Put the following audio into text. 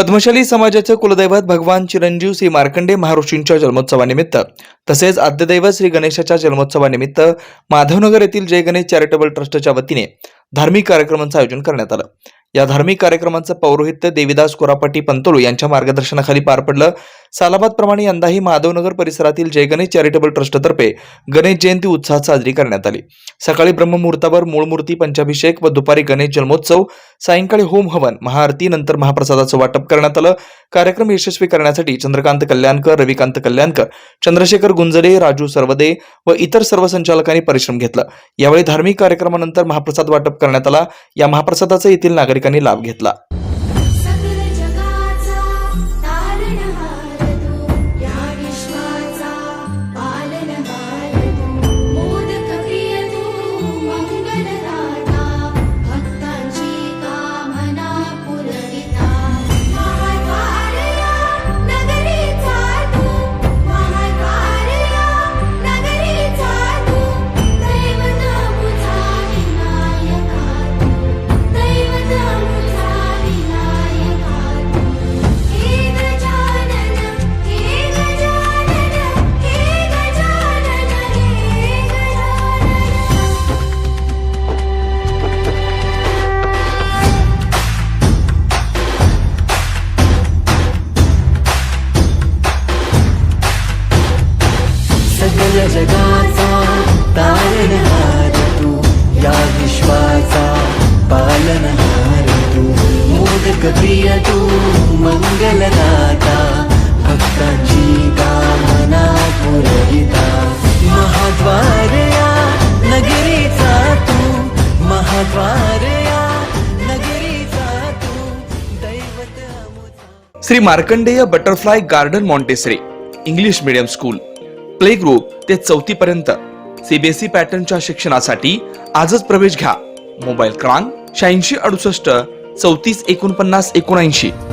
पद्मशाली समाजाचे कुलदैवत भगवान चिरंजीव श्री मार्कंडे महाऋषींच्या जन्मोत्सवानिमित्त तसेच आद्यदैवत श्री गणेशाच्या जन्मोत्सवानिमित्त माधवनगर येथील जय गणेश चॅरिटेबल ट्रस्टच्या वतीने धार्मिक कार्यक्रमांचे आयोजन करण्यात आलं। या धार्मिक कार्यक्रमांचे पौरोहित्य देवीदास कोरापटी पंतोळू यांच्या मार्गदर्शनाखाली पार पडलं। सालाबाद प्रमाणे यंदाही माधवनगर परिसरातील जय गणेश चॅरिटेबल ट्रस्टतर्फे गणेश जयंती उत्साहात साजरी करण्यात आली। सकाळी ब्रह्ममुहूर्तावर मूळ मूर्ती पंचाभिषेक व दुपारी गणेश जन्मोत्सव, सायंकाळी होम हवन, महाआरती, नंतर महाप्रसादाचं वाटप करण्यात आलं। कार्यक्रम यशस्वी करण्यासाठी चंद्रकांत कल्याणकर, रविकांत कल्याणकर, चंद्रशेखर गुंजरे, राजू सर्वदे व इतर सर्व संचालकांनी परिश्रम घेतला। यावेळी धार्मिक कार्यक्रमानंतर महाप्रसाद वाटप करण्यात आला। या महाप्रसादाचा येथील नागरिकांनी लाभ घेतला। सगळ्या जगाचा तारणहार तू, या विश्वाचा पालनहार तू, मोदक प्रिय तू, मंगलदाता, भक्तांची कामना पुरविता, महाद्वार या नगरीचा तू, महाद्वार या नगरीचा तू, दैवत अमुता। Shri Markandeya butterfly garden Montessori English medium school, play group ते 4थी पर्यंत सीबीएसई पॅटर्नच्या शिक्षणासाठी आजच प्रवेश घ्या। मोबाईल क्रमांक 8668 34 49 79।